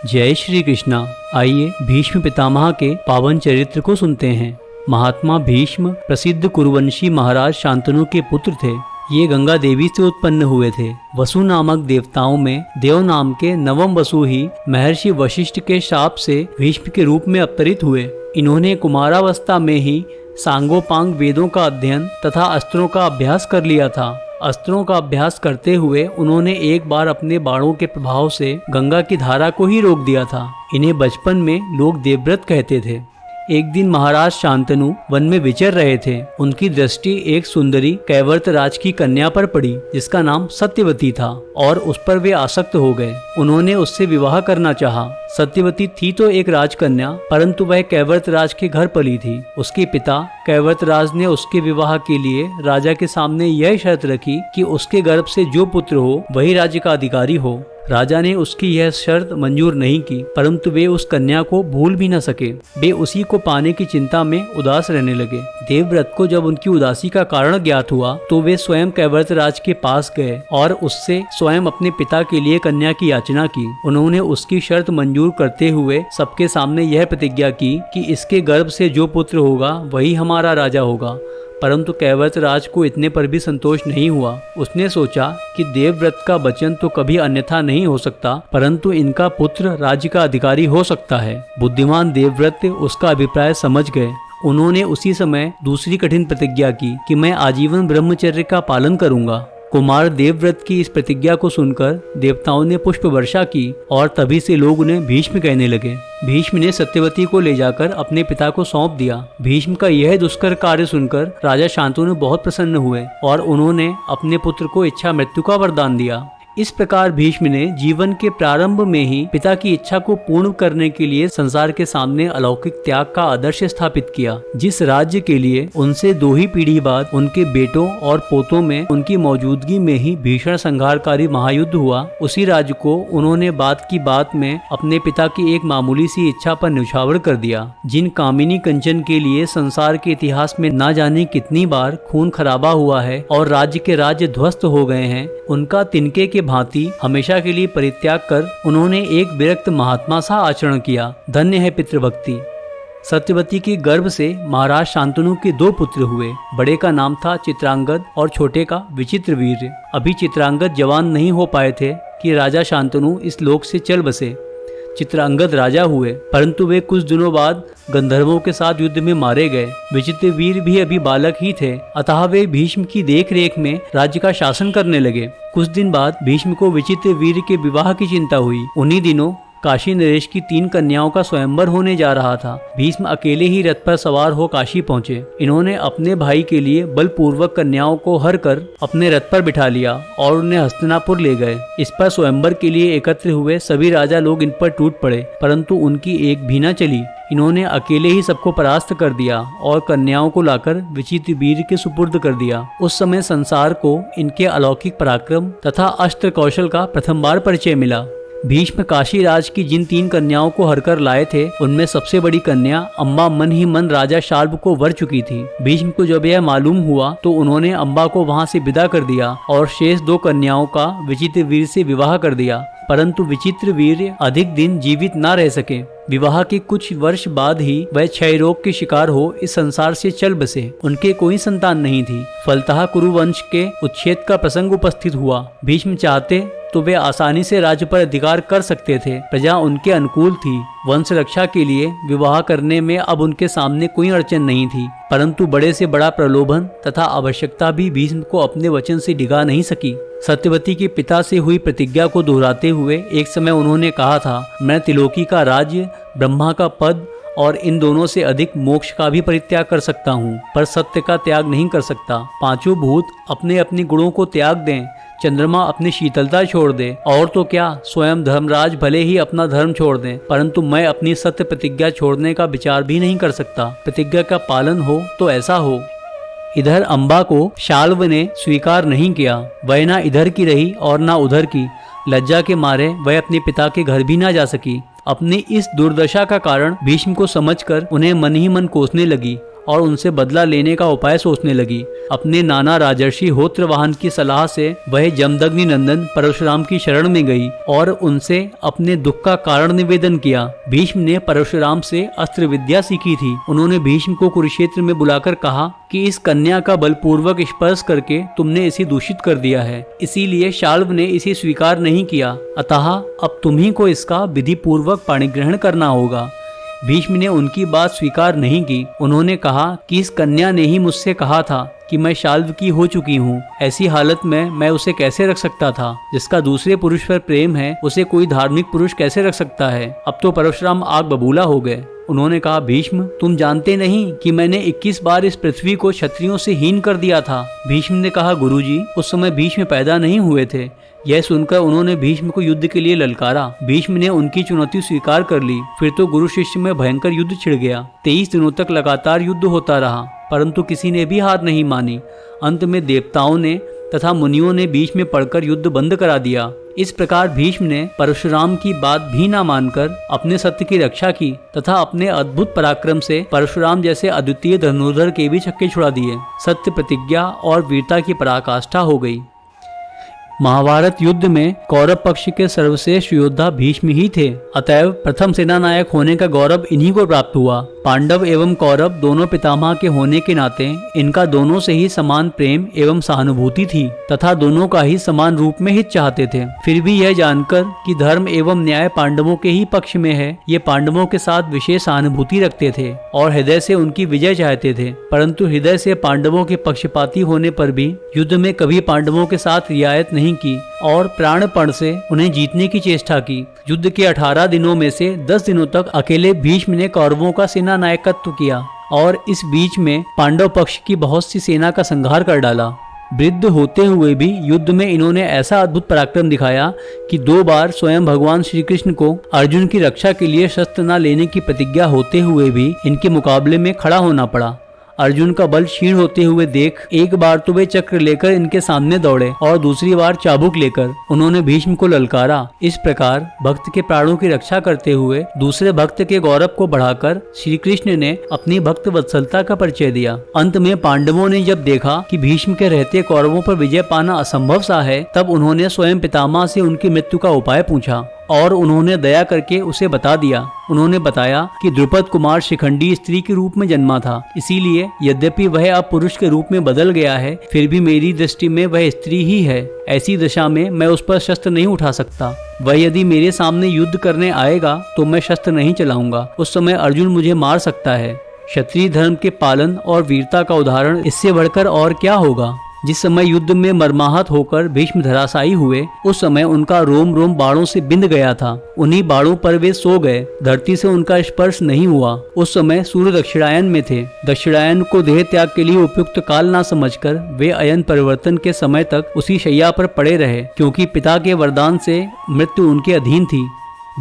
जय श्री कृष्णा। आइए भीष्म पितामह के पावन चरित्र को सुनते हैं। महात्मा भीष्म प्रसिद्ध कुरुवंशी महाराज शांतनु के पुत्र थे। ये गंगा देवी से उत्पन्न हुए थे। वसु नामक देवताओं में देव नाम के नवम वसु ही महर्षि वशिष्ठ के शाप से भीष्म के रूप में अवतरित हुए। इन्होंने कुमारावस्था में ही सांगोपांग वेदों का अध्ययन तथा अस्त्रों का अभ्यास कर लिया था। अस्त्रों का अभ्यास करते हुए उन्होंने एक बार अपने बाणों के प्रभाव से गंगा की धारा को ही रोक दिया था। इन्हें बचपन में लोग देवव्रत कहते थे। एक दिन महाराज शांतनु वन में विचर रहे थे। उनकी दृष्टि एक सुंदरी कैवर्त राज की कन्या पर पड़ी जिसका नाम सत्यवती था और उस पर वे आसक्त हो गए। उन्होंने उससे विवाह करना चाहा। सत्यवती थी तो एक राजकन्या, परंतु वह कैवर्त राज के घर पली थी। उसके पिता कैवर्त राज ने उसके विवाह के लिए राजा के सामने यह शर्त रखी कि उसके गर्भ से जो पुत्र हो वही राज्य का अधिकारी हो। राजा ने उसकी यह शर्त मंजूर नहीं की, परंतु वे उस कन्या को भूल भी न सके। वे उसी को पाने की चिंता में उदास रहने लगे। देवव्रत को जब उनकी उदासी का कारण ज्ञात हुआ तो वे स्वयं कैवर्त राज के पास गए और उससे स्वयं अपने पिता के लिए कन्या की याचना की। उन्होंने उसकी शर्त मंजूर करते हुए सबके सामने यह प्रतिज्ञा की कि इसके गर्भ से जो पुत्र होगा वही हमारा राजा होगा। परंतु कैवर्त राज को इतने पर भी संतोष नहीं हुआ। उसने सोचा कि देवव्रत का वचन तो कभी अन्यथा नहीं हो सकता, परंतु इनका पुत्र राज्य का अधिकारी हो सकता है। बुद्धिमान देवव्रत उसका अभिप्राय समझ गए। उन्होंने उसी समय दूसरी कठिन प्रतिज्ञा की कि मैं आजीवन ब्रह्मचर्य का पालन करूंगा। कुमार देवव्रत की इस प्रतिज्ञा को सुनकर देवताओं ने पुष्प वर्षा की और तभी से लोग उन्हें भीष्म कहने लगे। भीष्म ने सत्यवती को ले जाकर अपने पिता को सौंप दिया। भीष्म का यह दुष्कर कार्य सुनकर राजा शांतनु बहुत प्रसन्न हुए और उन्होंने अपने पुत्र को इच्छा मृत्यु का वरदान दिया। इस प्रकार भीष्म ने जीवन के प्रारंभ में ही पिता की इच्छा को पूर्ण करने के लिए संसार के सामने अलौकिक त्याग का आदर्श स्थापित किया। जिस राज्य के लिए उनसे 2 ही पीढ़ी बाद उनके बेटों और पोतों में उनकी मौजूदगी में ही भीषण संहारकारी महायुद्ध हुआ, उसी राज्य को उन्होंने बात की बात में अपने पिता की एक मामूली सी इच्छा पर न्यौछावर कर दिया। जिन कामिनी कंचन के लिए संसार के इतिहास में न जाने कितनी बार खून खराबा हुआ है और राज्य ध्वस्त हो गए हैं, उनका तिनके के भांति हमेशा के लिए परित्याग कर उन्होंने एक विरक्त महात्मा सा आचरण किया। धन्य है पितृभक्ति। सत्यवती के गर्भ से महाराज शांतनु के 2 पुत्र हुए। बड़े का नाम था चित्रांगद और छोटे का विचित्रवीर्य। अभी चित्रांगद जवान नहीं हो पाए थे कि राजा शांतनु इस लोक से चल बसे। चित्रांगद राजा हुए, परंतु वे कुछ दिनों बाद गंधर्वों के साथ युद्ध में मारे गए। विचित्रवीर भी अभी बालक ही थे, अतः वे भीष्म की देखरेख में राज्य का शासन करने लगे। कुछ दिन बाद भीष्म को विचित्रवीर के विवाह की चिंता हुई। उन्हीं दिनों काशी नरेश की 3 कन्याओं का स्वयंवर होने जा रहा था। भीष्म अकेले ही रथ पर सवार हो काशी पहुंचे। इन्होंने अपने भाई के लिए बलपूर्वक कन्याओं को हर कर अपने रथ पर बिठा लिया और उन्हें हस्तिनापुर ले गए। इस पर स्वयंवर के लिए एकत्र हुए सभी राजा लोग इन पर टूट पड़े, परंतु उनकी एक भी न चली। इन्होंने अकेले ही सबको परास्त कर दिया और कन्याओं को लाकर विचित्रवीर के सुपुर्द कर दिया। उस समय संसार को इनके अलौकिक पराक्रम तथा अस्त्र कौशल का प्रथम बार परिचय मिला। भीष्म काशी राज की जिन 3 कन्याओं को हरकर लाए थे, उनमें सबसे बड़ी कन्या अम्बा मन ही मन राजा शाल्व को वर चुकी थी। भीष्म को जब यह मालूम हुआ तो उन्होंने अम्बा को वहां से विदा कर दिया और शेष 2 कन्याओं का विचित्रवीर से विवाह कर दिया, परंतु विचित्रवीर अधिक दिन जीवित न रह सके। विवाह के कुछ वर्ष बाद ही वह क्षय रोग के शिकार हो इस संसार से चल बसे। उनके कोई संतान नहीं थी। फलतः कुरुवंश के उच्छेद का प्रसंग उपस्थित हुआ। भीष्म चाहते तो वे आसानी से राज्य पर अधिकार कर सकते थे। प्रजा उनके अनुकूल थी। वंश रक्षा के लिए विवाह करने में अब उनके सामने कोई अड़चन नहीं थी, परंतु बड़े से बड़ा प्रलोभन तथा आवश्यकता भी भीष्म को अपने वचन से डिगा नहीं सकी। सत्यवती के पिता से हुई प्रतिज्ञा को दोहराते हुए एक समय उन्होंने कहा था, मैं त्रिलोकी का राज्य, ब्रह्मा का पद और इन दोनों से अधिक मोक्ष का भी परित्याग कर सकता हूँ, पर सत्य का त्याग नहीं कर सकता। 5 भूत अपने अपने गुणों को त्याग दें, चंद्रमा अपनी शीतलता छोड़ दे, और तो क्या स्वयं धर्मराज भले ही अपना धर्म छोड़ दें, परंतु मैं अपनी सत्य प्रतिज्ञा छोड़ने का विचार भी नहीं कर सकता। प्रतिज्ञा का पालन हो तो ऐसा हो। इधर अम्बा को शाल्व ने स्वीकार नहीं किया। वह ना इधर की रही और ना उधर की। लज्जा के मारे वह अपने पिता के घर भी ना जा सकी। अपनी इस दुर्दशा का कारण भीष्म को समझकर उन्हें मन ही मन कोसने लगी और उनसे बदला लेने का उपाय सोचने लगी। अपने नाना राजर्षि होत्रवाहन की सलाह से वह जमदग्नि नंदन परशुराम की शरण में गई और उनसे अपने दुख का कारण निवेदन किया। भीष्म ने परशुराम से अस्त्र विद्या सीखी थी। उन्होंने भीष्म को कुरुक्षेत्र में बुलाकर कहा कि इस कन्या का बलपूर्वक स्पर्श करके तुमने इसे दूषित कर दिया है, इसीलिए शाल्व ने इसे स्वीकार नहीं किया, अतः अब तुम्ही को इसका विधि पूर्वक पाणिग्रहण करना होगा। भीष्म ने उनकी बात स्वीकार नहीं की। उन्होंने कहा कि इस कन्या ने ही मुझसे कहा था कि मैं शाल्व की हो चुकी हूँ, ऐसी हालत में मैं उसे कैसे रख सकता था। जिसका दूसरे पुरुष पर प्रेम है उसे कोई धार्मिक पुरुष कैसे रख सकता है। अब तो परशुराम आग बबूला हो गए। उन्होंने कहा, भीष्म तुम जानते नहीं कि मैंने 21 बार इस पृथ्वी को क्षत्रियों से हीन कर दिया था। भीष्म ने कहा, गुरुजी उस समय भीष्म पैदा नहीं हुए थे। यह सुनकर उन्होंने भीष्म को युद्ध के लिए ललकारा। भीष्म ने उनकी चुनौती स्वीकार कर ली। फिर तो गुरु शिष्य में भयंकर युद्ध छिड़ गया। 23 दिनों तक लगातार युद्ध होता रहा, परंतु किसी ने भी हार नहीं मानी। अंत में देवताओं ने तथा मुनियों ने बीच में पड़कर युद्ध बंद करा दिया। इस प्रकार भीष्म ने परशुराम की बात भी न मानकर अपने सत्य की रक्षा की तथा अपने अद्भुत पराक्रम से परशुराम जैसे अद्वितीय धनुर्धर के भी छक्के छुड़ा दिए। सत्य प्रतिज्ञा और वीरता की पराकाष्ठा हो गई। महाभारत युद्ध में कौरव पक्ष के सर्वश्रेष्ठ योद्धा भीष्म ही थे, अतएव प्रथम सेनानायक होने का गौरव इन्हीं को प्राप्त हुआ। पांडव एवं कौरव दोनों पितामह के होने के नाते इनका दोनों से ही समान प्रेम एवं सहानुभूति थी तथा दोनों का ही समान रूप में हित चाहते थे। फिर भी यह जानकर कि धर्म एवं न्याय पांडवों के ही पक्ष में है, ये पांडवों के साथ विशेष सहानुभूति रखते थे और हृदय से उनकी विजय चाहते थे, परंतु हृदय से पांडवों के पक्षपाती होने पर भी युद्ध में कभी पांडवों के साथ रियायत नहीं की और प्राणपण से उन्हें जीतने की चेष्टा की। युद्ध के 18 दिनों में से 10 दिनों तक अकेले भीष्म ने कौरवों का सेना नायकत्व किया और इस बीच में पांडव पक्ष की बहुत सी सेना का संहार कर डाला। वृद्ध होते हुए भी युद्ध में इन्होंने ऐसा अद्भुत पराक्रम दिखाया कि 2 बार स्वयं भगवान श्री कृष्ण को अर्जुन की रक्षा के लिए शस्त्र न लेने की प्रतिज्ञा होते हुए भी इनके मुकाबले में खड़ा होना पड़ा। अर्जुन का बल क्षीण होते हुए देख एक बार तो वे चक्र लेकर इनके सामने दौड़े और दूसरी बार चाबुक लेकर उन्होंने भीष्म को ललकारा। इस प्रकार भक्त के प्राणों की रक्षा करते हुए दूसरे भक्त के गौरव को बढ़ाकर श्री कृष्ण ने अपनी भक्त वत्सलता का परिचय दिया। अंत में पांडवों ने जब देखा कि भीष्म के रहते कौरवों पर विजय पाना असंभव सा है, तब उन्होंने स्वयं पितामह से उनकी मृत्यु का उपाय पूछा और उन्होंने दया करके उसे बता दिया। उन्होंने बताया कि द्रुपद कुमार शिखंडी स्त्री के रूप में जन्मा था, इसीलिए यद्यपि वह अब पुरुष के रूप में बदल गया है, फिर भी मेरी दृष्टि में वह स्त्री ही है। ऐसी दशा में मैं उस पर शस्त्र नहीं उठा सकता। वह यदि मेरे सामने युद्ध करने आएगा तो मैं शस्त्र नहीं चलाऊंगा। उस समय अर्जुन मुझे मार सकता है। क्षत्रिय धर्म के पालन और वीरता का उदाहरण इससे बढ़कर और क्या होगा। जिस समय युद्ध में मर्माहत होकर भीष्म धराशायी हुए, उस समय उनका रोम रोम बाणों से बिंद गया था। उन्हीं बाणों पर वे सो गए, धरती से उनका स्पर्श नहीं हुआ। उस समय सूर्य दक्षिणायन में थे। दक्षिणायन को देह त्याग के लिए उपयुक्त काल न समझकर वे अयन परिवर्तन के समय तक उसी शैया पर पड़े रहे, क्योंकि पिता के वरदान से मृत्यु उनके अधीन थी।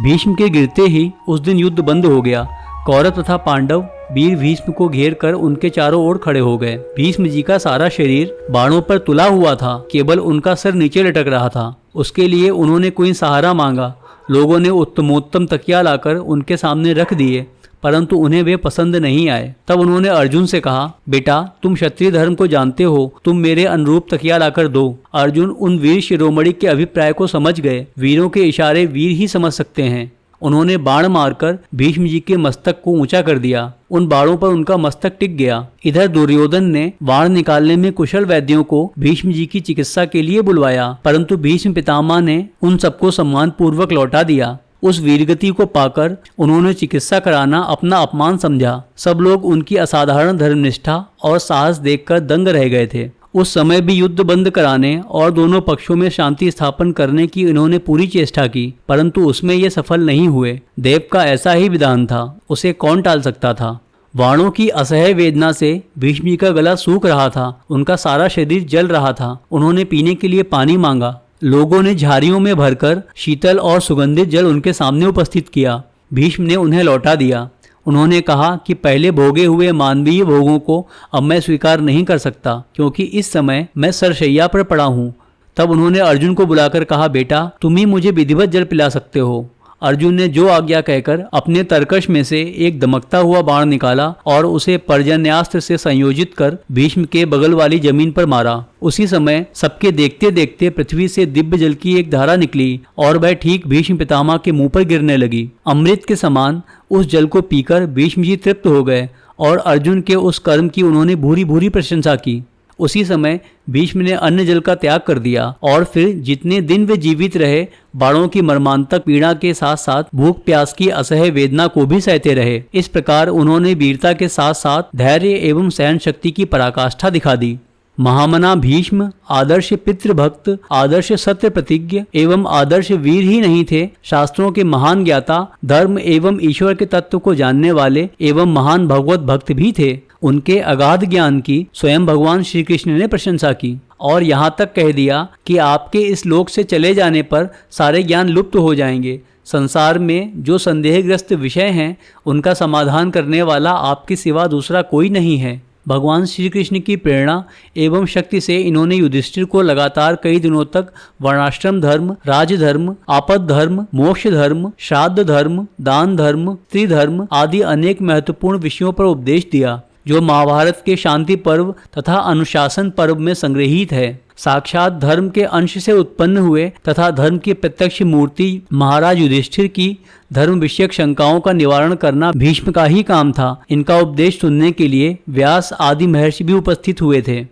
भीष्म के गिरते ही उस दिन युद्ध बंद हो गया। कौरव तथा पांडव वीर भीष्म को घेर कर उनके चारों ओर खड़े हो गए। भीष्म जी का सारा शरीर बाणों पर तुला हुआ था, केवल उनका सिर नीचे लटक रहा था। उसके लिए उन्होंने कोई सहारा मांगा। लोगों ने उत्तमोत्तम तकिया लाकर उनके सामने रख दिए, परंतु उन्हें वे पसंद नहीं आए। तब उन्होंने अर्जुन से कहा, बेटा तुम क्षत्रिय धर्म को जानते हो, तुम मेरे अनुरूप तकिया लाकर दो। अर्जुन उन वीर शिरोमणि के अभिप्राय को समझ गए। वीरों के इशारे वीर ही समझ सकते हैं। उन्होंने बाण मारकर भीष्म जी के मस्तक को ऊंचा कर दिया। उन बाणों पर उनका मस्तक टिक गया। इधर दुर्योधन ने बाण निकालने में कुशल वैद्यों को भीष्म जी की चिकित्सा के लिए बुलवाया, परंतु भीष्म पितामह ने उन सबको सम्मान पूर्वक लौटा दिया। उस वीरगति को पाकर उन्होंने चिकित्सा कराना अपना अपमान समझा। सब लोग उनकी असाधारण धर्मनिष्ठा और साहस देखकर दंग रह गए थे। उस समय भी युद्ध बंद कराने और दोनों पक्षों में शांति स्थापन करने की इन्होंने पूरी चेष्टा की, परंतु उसमें ये सफल नहीं हुए। देव का ऐसा ही विधान था, उसे कौन टाल सकता था। बाणों की असह्य वेदना से भीष्म जी का गला सूख रहा था, उनका सारा शरीर जल रहा था। उन्होंने पीने के लिए पानी मांगा। लोगों ने झाड़ियों में भरकर शीतल और सुगंधित जल उनके सामने उपस्थित किया। भीष्म ने उन्हें लौटा दिया। उन्होंने कहा कि पहले भोगे हुए मानवीय भोगों को अब मैं स्वीकार नहीं कर सकता, क्योंकि इस समय मैं सरशैया पर पड़ा हूँ। तब उन्होंने अर्जुन को बुलाकर कहा, बेटा तुम ही मुझे विधिवत जल पिला सकते हो। अर्जुन ने जो आज्ञा कहकर अपने तरकश में से एक दमकता हुआ बाण निकाला और उसे पर्जन्यास्त्र से संयोजित कर भीष्म के बगल वाली जमीन पर मारा। उसी समय सबके देखते देखते पृथ्वी से दिव्य जल की एक धारा निकली और वह ठीक भीष्म पितामह के मुंह पर गिरने लगी। अमृत के समान उस जल को पीकर भीष्म जी तृप्त हो गए और अर्जुन के उस कर्म की उन्होंने भूरी भूरी प्रशंसा की। उसी समय भीष्म ने अन्न जल का त्याग कर दिया और फिर जितने दिन वे जीवित रहे बाणों की मर्मांतक पीड़ा के साथ साथ भूख प्यास की असह्य वेदना को भी सहते रहे। इस प्रकार उन्होंने वीरता के साथ साथ धैर्य एवं सहन शक्ति की पराकाष्ठा दिखा दी। महामना भीष्म आदर्श पितृभक्त, आदर्श सत्य प्रतिज्ञ एवं आदर्श वीर ही नहीं थे, शास्त्रों के महान ज्ञाता, धर्म एवं ईश्वर के तत्व को जानने वाले एवं महान भगवत भक्त भी थे। उनके अगाध ज्ञान की स्वयं भगवान श्री कृष्ण ने प्रशंसा की और यहाँ तक कह दिया कि आपके इस लोक से चले जाने पर सारे ज्ञान लुप्त हो जाएंगे। संसार में जो संदेहग्रस्त विषय हैं उनका समाधान करने वाला आपके सिवा दूसरा कोई नहीं है। भगवान श्री कृष्ण की प्रेरणा एवं शक्ति से इन्होंने युधिष्ठिर को लगातार कई दिनों तक वर्णाश्रम धर्म, राजधर्म, आपद धर्म, मोक्ष धर्म, श्राद्ध धर्म, दान धर्म, त्रिधर्म आदि अनेक महत्वपूर्ण विषयों पर उपदेश दिया जो महाभारत के शांति पर्व तथा अनुशासन पर्व में संग्रहित है। साक्षात धर्म के अंश से उत्पन्न हुए तथा धर्म की प्रत्यक्ष मूर्ति महाराज युधिष्ठिर की धर्म विषयक शंकाओं का निवारण करना भीष्म का ही काम था। इनका उपदेश सुनने के लिए व्यास आदि महर्षि भी उपस्थित हुए थे।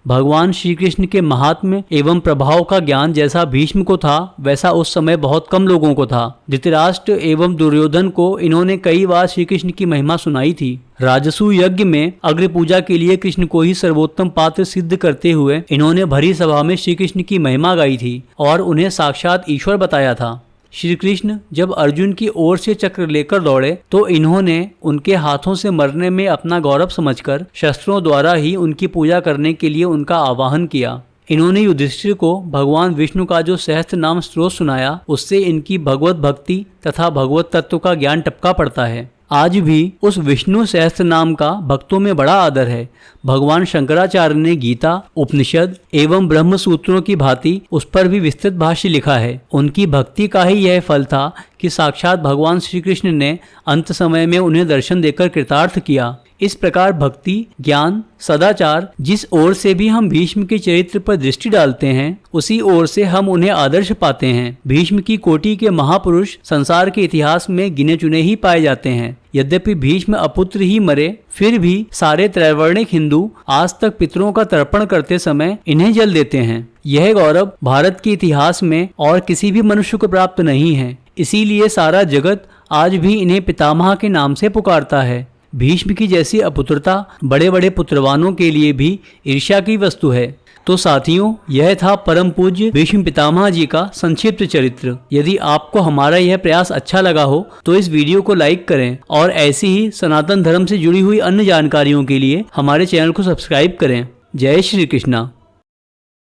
भगवान श्री कृष्ण के महात्म्य एवं प्रभाव का ज्ञान जैसा भीष्म को था वैसा उस समय बहुत कम लोगों को था। धृतराष्ट्र एवं दुर्योधन को इन्होंने कई बार श्री कृष्ण की महिमा सुनाई थी। राजसू यज्ञ में अग्र पूजा के लिए कृष्ण को ही सर्वोत्तम पात्र सिद्ध करते हुए इन्होंने भरी सभा में श्री कृष्ण की महिमा गाई थी और उन्हें साक्षात ईश्वर बताया था। श्री कृष्ण जब अर्जुन की ओर से चक्र लेकर दौड़े तो इन्होंने उनके हाथों से मरने में अपना गौरव समझकर शस्त्रों द्वारा ही उनकी पूजा करने के लिए उनका आवाहन किया। इन्होंने युधिष्ठिर को भगवान विष्णु का जो सहस्त्र नाम स्त्रोत सुनाया उससे इनकी भगवत भक्ति तथा भगवत तत्व का ज्ञान टपका पड़ता है। आज भी उस विष्णु सहस्त्र नाम का भक्तों में बड़ा आदर है। भगवान शंकराचार्य ने गीता, उपनिषद एवं ब्रह्म सूत्रों की भांति उस पर भी विस्तृत भाष्य लिखा है। उनकी भक्ति का ही यह फल था कि साक्षात भगवान श्री कृष्ण ने अंत समय में उन्हें दर्शन देकर कृतार्थ किया। इस प्रकार भक्ति, ज्ञान, सदाचार जिस ओर से भी हम भीष्म के चरित्र पर दृष्टि डालते हैं उसी ओर से हम उन्हें आदर्श पाते हैं। भीष्म की कोटि के महापुरुष संसार के इतिहास में गिने चुने ही पाए जाते हैं। यद्यपि भीष्म अपुत्र ही मरे फिर भी सारे त्रैवर्णिक हिंदू आज तक पितरों का तर्पण करते समय इन्हें जल देते हैं। यह गौरव भारत के इतिहास में और किसी भी मनुष्य को प्राप्त नहीं है। इसीलिए सारा जगत आज भी इन्हें पितामह के नाम से पुकारता है। भीष्म की जैसी अपुत्रता बड़े बड़े पुत्रवानों के लिए भी ईर्ष्या की वस्तु है। तो साथियों, यह था परम पूज्य भीष्म पितामह जी का संक्षिप्त चरित्र। यदि आपको हमारा यह प्रयास अच्छा लगा हो तो इस वीडियो को लाइक करें और ऐसी ही सनातन धर्म से जुड़ी हुई अन्य जानकारियों के लिए हमारे चैनल को सब्सक्राइब करें। जय श्री कृष्णा।